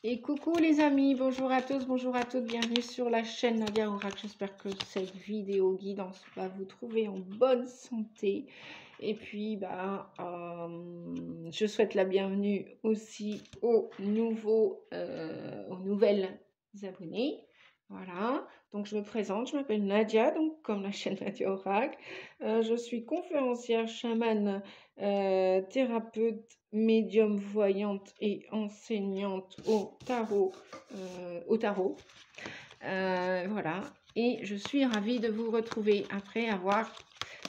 Et coucou les amis, bonjour à tous, bonjour à toutes, bienvenue sur la chaîne Nadia Oracle. J'espère que cette vidéo guidance va vous trouver en bonne santé. Et puis, je souhaite la bienvenue aussi aux nouvelles abonnés. Voilà, donc je me présente, je m'appelle Nadia, donc comme la chaîne Nadia Oracle. Je suis conférencière, chamane, thérapeute, médium, voyante et enseignante au tarot. Voilà, et je suis ravie de vous retrouver après avoir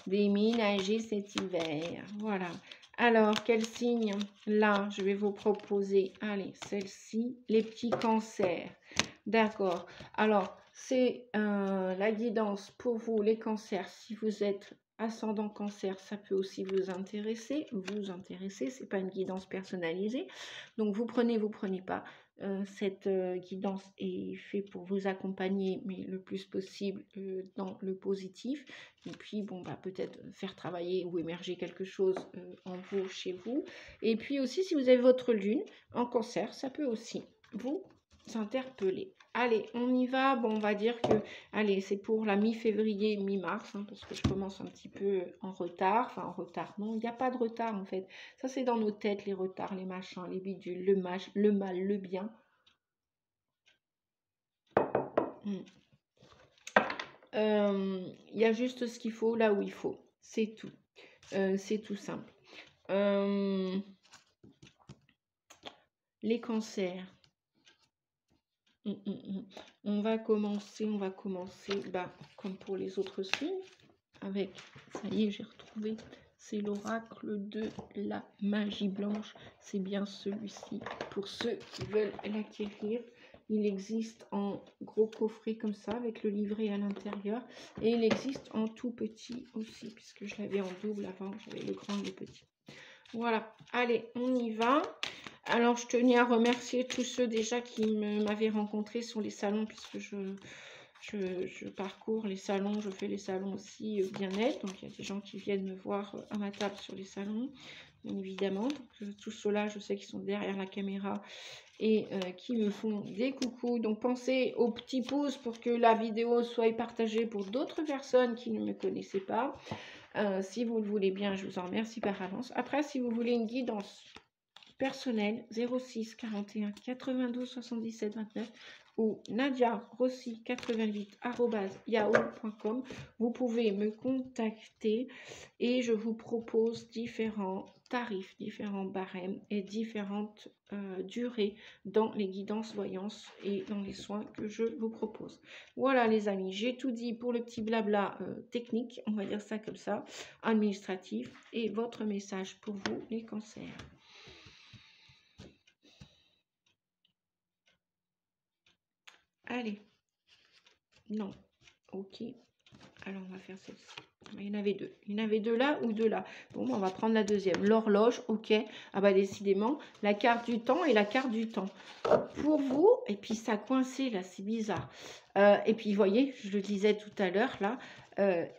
déménagé cet hiver. Voilà. Alors, quel signe? Là, je vais vous proposer, allez, celle-ci, les petits cancers. D'accord. Alors, c'est la guidance pour vous, les cancers. Si vous êtes ascendant cancer, ça peut aussi vous intéresser. C'est pas une guidance personnalisée. Donc, vous prenez pas. Cette guidance est faite pour vous accompagner, mais le plus possible dans le positif. Et puis, bon, peut-être faire travailler ou émerger quelque chose en vous, chez vous. Et puis aussi, si vous avez votre lune en cancer, ça peut aussi vous interpeller. Allez, on y va. Bon, on va dire que, allez, c'est pour la mi-février, mi-mars, hein, parce que je commence un petit peu en retard. Enfin, en retard, non, il n'y a pas de retard, en fait. Ça, c'est dans nos têtes, les retards, les machins, les bidules, le mal, le bien. Il y a juste ce qu'il faut là où il faut. C'est tout. C'est tout simple. Les cancers. On va commencer, comme pour les autres signes, avec, ça y est, j'ai retrouvé, c'est l'oracle de la magie blanche. C'est bien celui-ci. Pour ceux qui veulent l'acquérir, il existe en gros coffret comme ça, avec le livret à l'intérieur. Et il existe en tout petit aussi, puisque je l'avais en double avant, j'avais le grand et le petit. Voilà, allez, on y va. Alors, je tenais à remercier tous ceux déjà qui m'avaient rencontré sur les salons, puisque je parcours les salons, je fais les salons aussi bien-être. Donc, il y a des gens qui viennent me voir à ma table sur les salons, bien évidemment. Donc, tous ceux-là, je sais qu'ils sont derrière la caméra et qui me font des coucous. Donc, pensez au petit pouce pour que la vidéo soit partagée pour d'autres personnes qui ne me connaissaient pas. Si vous le voulez bien, je vous en remercie par avance. Après, si vous voulez une guidance personnelle, 06 41 92 77 29 ou Nadia Rossi 88 @yahoo.com. Vous pouvez me contacter et je vous propose différents tarifs, différents barèmes et différentes durées dans les guidances voyances et dans les soins que je vous propose. Voilà les amis, j'ai tout dit pour le petit blabla technique, on va dire ça comme ça, administratif, et votre message pour vous les cancers. Allez, non, ok, alors on va faire celle-ci. Il y en avait deux. Il y en avait deux là ou deux là. Bon, on va prendre la deuxième. L'horloge, ok. Ah bah décidément, la carte du temps et la carte du temps. Pour vous, et puis ça a coincé là, c'est bizarre. Et puis, vous voyez, je le disais tout à l'heure là,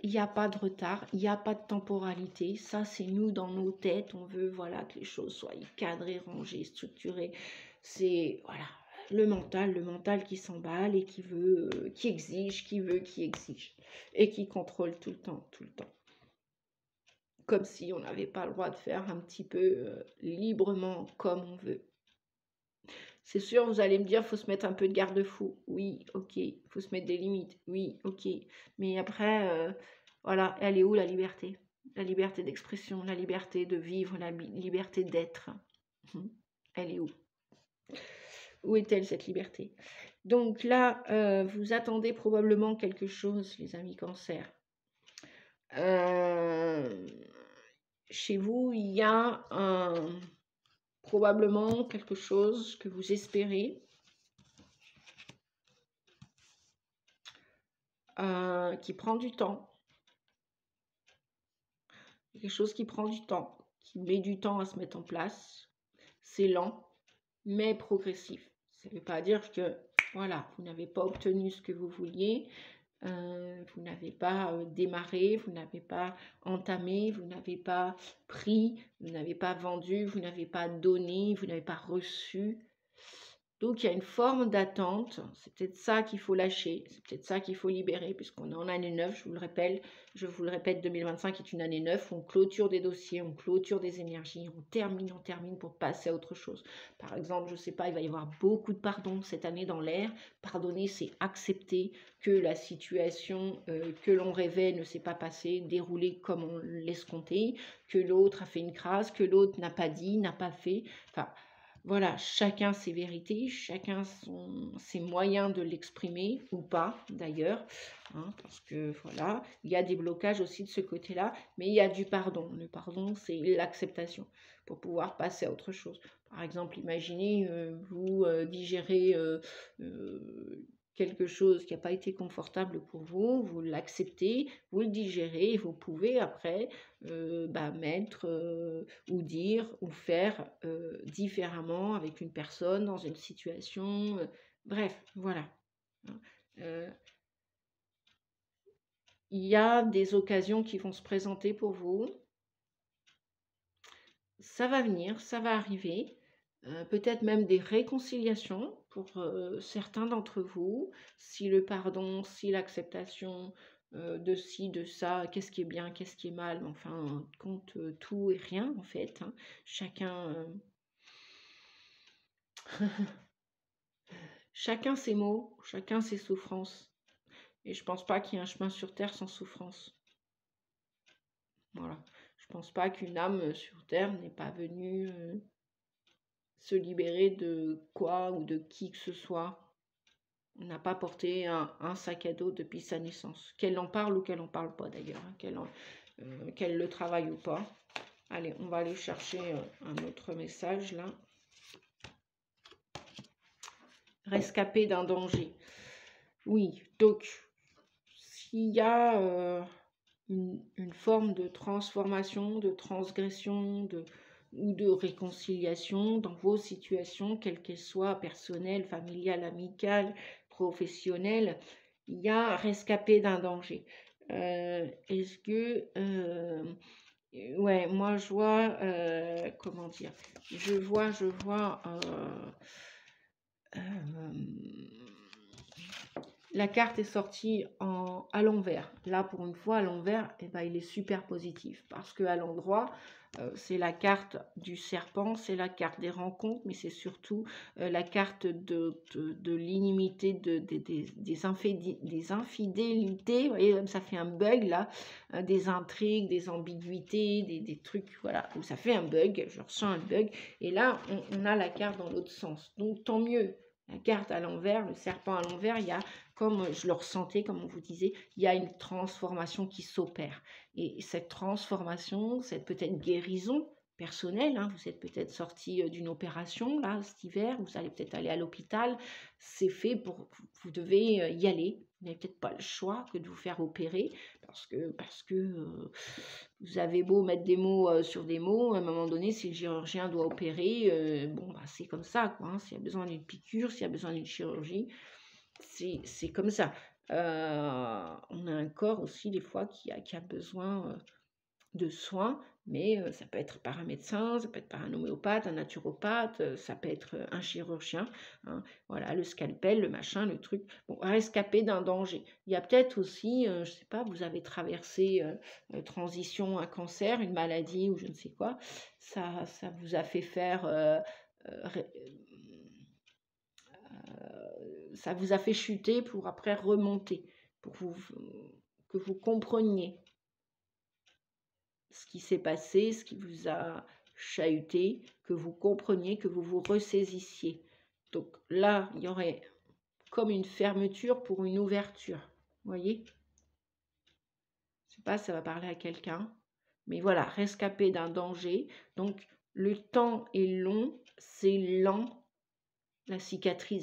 il n'y a pas de retard, il n'y a pas de temporalité. Ça, c'est nous dans nos têtes. On veut, voilà, que les choses soient cadrées, rangées, structurées. C'est, voilà, le mental qui s'emballe et qui veut, qui exige, qui exige. Et qui contrôle tout le temps. Comme si on n'avait pas le droit de faire un petit peu librement comme on veut. C'est sûr, vous allez me dire, faut se mettre un peu de garde-fou. Oui, ok. Faut se mettre des limites. Oui, ok. Mais après, voilà, elle est où la liberté? La liberté d'expression, la liberté de vivre, la liberté d'être. Elle est où? Où est-elle cette liberté? Donc là, vous attendez probablement quelque chose, les amis cancer. Chez vous, il y a probablement quelque chose que vous espérez, qui prend du temps. Quelque chose qui prend du temps, qui met du temps à se mettre en place. C'est lent, mais progressif. Ça ne veut pas dire que, voilà, vous n'avez pas obtenu ce que vous vouliez, vous n'avez pas démarré, vous n'avez pas entamé, vous n'avez pas pris, vous n'avez pas vendu, vous n'avez pas donné, vous n'avez pas reçu. Donc, il y a une forme d'attente. C'est peut-être ça qu'il faut lâcher. C'est peut-être ça qu'il faut libérer, puisqu'on est en année 9, je vous le répète, 2025 est une année 9. On clôture des dossiers, on clôture des énergies, on termine pour passer à autre chose. Par exemple, je ne sais pas, il va y avoir beaucoup de pardon cette année dans l'air. Pardonner, c'est accepter que la situation que l'on rêvait ne s'est pas passée, déroulée comme on l'escomptait, que l'autre a fait une crasse, que l'autre n'a pas dit, n'a pas fait. Enfin, voilà, chacun ses vérités, chacun ses moyens de l'exprimer, ou pas d'ailleurs, hein, parce que voilà, il y a des blocages aussi de ce côté-là, mais il y a du pardon. Le pardon, c'est l'acceptation pour pouvoir passer à autre chose. Par exemple, imaginez, vous digérez quelque chose qui n'a pas été confortable pour vous, vous l'acceptez, vous le digérez, et vous pouvez après mettre ou dire ou faire différemment avec une personne dans une situation. Bref, voilà. Il y a des occasions qui vont se présenter pour vous. Ça va venir, ça va arriver. Peut-être même des réconciliations pour certains d'entre vous, si le pardon, si l'acceptation de ci, de ça, qu'est-ce qui est bien, qu'est-ce qui est mal, enfin, compte tout et rien en fait, hein. Chacun, chacun ses mots, chacun ses souffrances. Et je pense pas qu'il y ait un chemin sur Terre sans souffrance. Voilà. Je pense pas qu'une âme sur Terre n'est pas venue se libérer de quoi ou de qui que ce soit. On n'a pas porté un sac à dos depuis sa naissance. Qu'elle en parle ou qu'elle en parle pas d'ailleurs. Hein, qu'elle le travaille ou pas. Allez, on va aller chercher un autre message là. Rescapé d'un danger. Oui, donc, s'il y a une forme de transformation, de transgression, ou de réconciliation dans vos situations, quelles qu'elles soient, personnelles, familiales, amicales, professionnelles, il y a rescapé d'un danger. Est-ce que... ouais, moi je vois... comment dire? Je vois... la carte est sortie à l'envers. Là, pour une fois, à l'envers, eh ben, il est super positif. Parce qu'à l'endroit, c'est la carte du serpent, c'est la carte des rencontres, mais c'est surtout la carte de l'inimité, des infidélités. Vous voyez, ça fait un bug là, des intrigues, des ambiguïtés, des trucs, voilà, où ça fait un bug, je ressens un bug. Et là, on a la carte dans l'autre sens. Donc, tant mieux. La carte à l'envers, le serpent à l'envers, il y a, comme je le ressentais, comme on vous disait, il y a une transformation qui s'opère. Et cette transformation, cette peut-être guérison personnelle, hein, vous êtes peut-être sorti d'une opération là cet hiver, vous allez peut-être aller à l'hôpital, c'est fait pour, vous devez y aller. Vous n'avez peut-être pas le choix que de vous faire opérer parce que vous avez beau mettre des mots sur des mots, à un moment donné, si le chirurgien doit opérer, bon, bah, c'est comme ça, quoi, hein. S'il y a besoin d'une piqûre, s'il y a besoin d'une chirurgie, c'est comme ça. On a un corps aussi, des fois, qui a besoin de soins, mais ça peut être par un médecin, ça peut être par un homéopathe, un naturopathe, ça peut être un chirurgien, hein. Voilà, le scalpel, le machin, le truc. Bon, rescapé d'un danger. Il y a peut-être aussi, je ne sais pas, vous avez traversé transition, un cancer, une maladie ou je ne sais quoi, ça vous a fait faire... ça vous a fait chuter pour après remonter, pour que vous compreniez ce qui s'est passé, ce qui vous a chahuté, que vous compreniez, que vous vous ressaisissiez. Donc là, il y aurait comme une fermeture pour une ouverture. Vous voyez? Je ne sais pas, ça va parler à quelqu'un. Mais voilà, rescapé d'un danger. Donc le temps est long, c'est lent. La cicatrisation